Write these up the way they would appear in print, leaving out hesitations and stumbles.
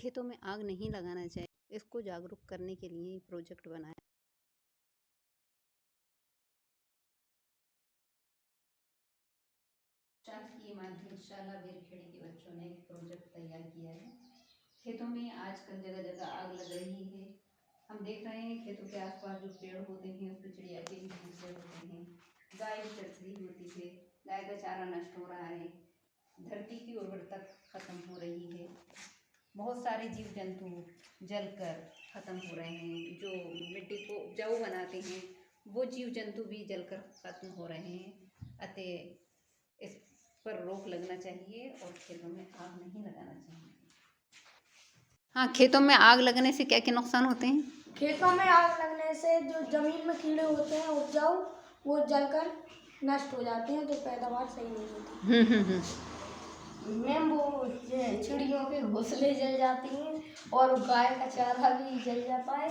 खेतों में आग नहीं लगाना चाहिए। इसको जागरूक करने के लिए प्रोजेक्ट बनाया। शासकीय माध्यमिक शाला बेरखेड़ी के बच्चों ने एक प्रोजेक्ट तैयार किया है। खेतों में आजकल जगह जगह आग लग रही है। हम देख रहे हैं खेतों के आसपास जो पेड़ होते हैं उस पर चिड़िया के भी घोंसले होते हैं, गाय चर रही होती है, गाय का चारा नष्ट हो रहा है, धरती की उर्वरता खत्म हो रही है, बहुत सारे जीव जंतु जलकर खत्म हो रहे हैं। जो मिट्टी को उपजाऊ बनाते हैं वो जीव जंतु भी जलकर खत्म हो रहे हैं। अतः इस पर रोक लगना चाहिए और खेतों में आग नहीं लगाना चाहिए। हाँ, खेतों में आग लगने से क्या क्या नुकसान होते हैं? खेतों में आग लगने से जो जमीन में कीड़े होते हैं उपजाऊ, वो जलकर नष्ट हो जाते हैं, तो पैदावार सही नहीं होती। मैम वो चिड़ियों के घोंसले जल जाती हैं और गाय का चारा भी जल जाता है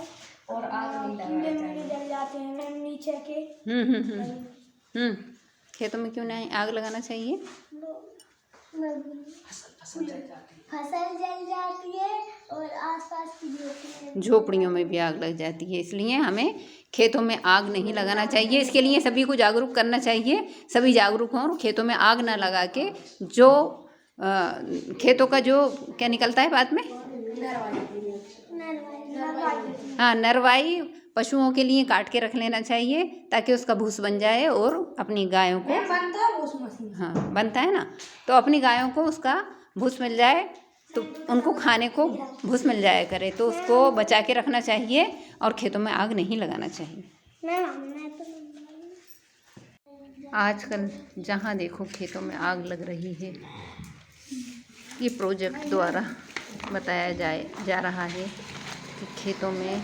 और आग नहीं लगाना चाहिए। जल जाते हैं मैम नीचे के। खेतों में क्यों नहीं आग लगाना चाहिए? फसल जल जाती है और आसपास की झोपड़ियों में भी आग लग जाती है, इसलिए हमें खेतों में आग नहीं लगाना चाहिए। इसके लिए सभी को जागरूक करना चाहिए, सभी जागरूक हों और खेतों में आग ना लगा के जो खेतों का जो क्या निकलता है बाद में, हाँ, नरवाई पशुओं के लिए काट के रख लेना चाहिए ताकि उसका भूस बन जाए और अपनी गायों को, हाँ बनता है ना, तो अपनी गायों को उसका भूस मिल जाए तो उनको खाने को भूस मिल जाया करे, तो उसको बचा के रखना चाहिए और खेतों में आग नहीं लगाना चाहिए। आजकल जहाँ देखो खेतों में आग लग रही है। ये प्रोजेक्ट द्वारा बताया जा रहा है कि खेतों में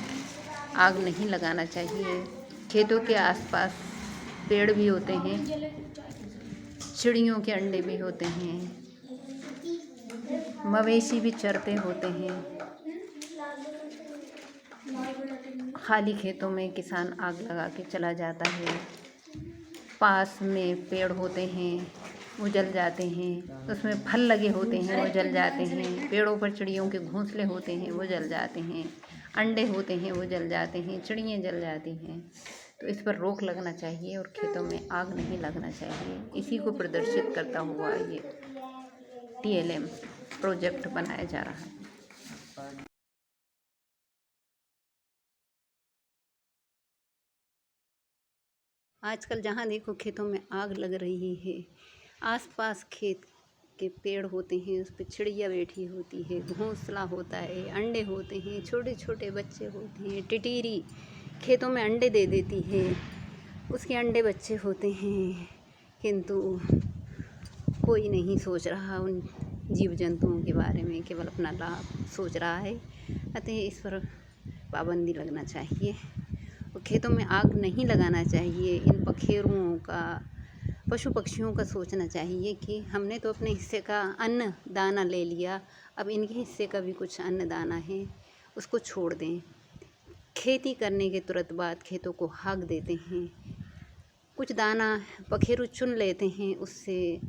आग नहीं लगाना चाहिए। खेतों के आसपास पेड़ भी होते हैं, चिड़ियों के अंडे भी होते हैं, मवेशी भी चरते होते हैं। खाली खेतों में किसान आग लगा के चला जाता है। पास में पेड़ होते हैं वो जल जाते हैं, उसमें फल लगे होते हैं वो जल जाते हैं, पेड़ों पर चिड़ियों के घोंसले होते हैं वो जल जाते हैं, अंडे होते हैं वो जल जाते हैं, चिड़ियाँ जल जाती हैं। तो इस पर रोक लगना चाहिए और खेतों में आग नहीं लगना चाहिए। इसी को प्रदर्शित करता हुआ ये TLM प्रोजेक्ट बनाया जा रहा है। आजकल जहाँ देखो खेतों में आग लग रही है। आसपास खेत के पेड़ होते हैं, उस पर चिड़िया बैठी होती है, घोंसला होता है, अंडे होते हैं, छोटे छोटे बच्चे होते हैं, टिटीरी खेतों में अंडे दे देती है, उसके अंडे बच्चे होते हैं, किंतु कोई नहीं सोच रहा उन जीव जंतुओं के बारे में, केवल अपना लाभ सोच रहा है। अतः इस पर पाबंदी लगना चाहिए और खेतों में आग नहीं लगाना चाहिए। इन पखेरुओं का, पशु पक्षियों का सोचना चाहिए कि हमने तो अपने हिस्से का अन्न दाना ले लिया, अब इनके हिस्से का भी कुछ अन्न दाना है, उसको छोड़ दें। खेती करने के तुरंत बाद खेतों को हाँक देते हैं, कुछ दाना पखेरु चुन लेते हैं, उससे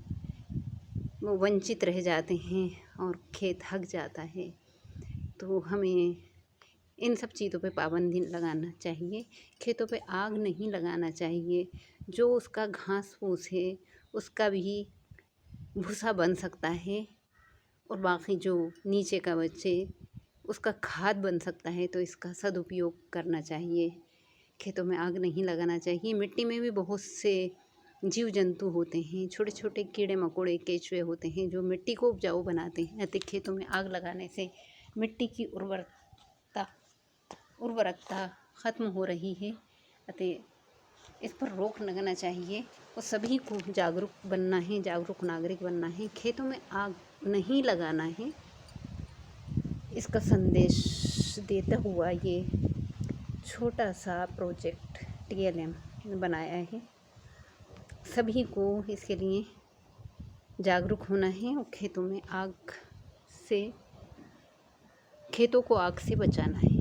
वो वंचित रह जाते हैं और खेत हक जाता है। तो हमें इन सब चीज़ों पे पाबंदी लगाना चाहिए। खेतों पे आग नहीं लगाना चाहिए। जो उसका घास फूस है उसका भी भूसा बन सकता है और बाकी जो नीचे का बचे उसका खाद बन सकता है, तो इसका सदुपयोग करना चाहिए। खेतों में आग नहीं लगाना चाहिए। मिट्टी में भी बहुत से जीव जंतु होते हैं, छोटे छोटे कीड़े मकोड़े केंचुए होते हैं जो मिट्टी को उपजाऊ बनाते हैं। अतः खेतों में आग लगाने से मिट्टी की उर्वरकता ख़त्म हो रही है। अतः इस पर रोक लगना चाहिए और सभी को जागरूक बनना है, जागरूक नागरिक बनना है। खेतों में आग नहीं लगाना है, इसका संदेश देता हुआ ये छोटा सा प्रोजेक्ट TLM बनाया है। सभी को इसके लिए जागरूक होना है और खेतों को आग से बचाना है।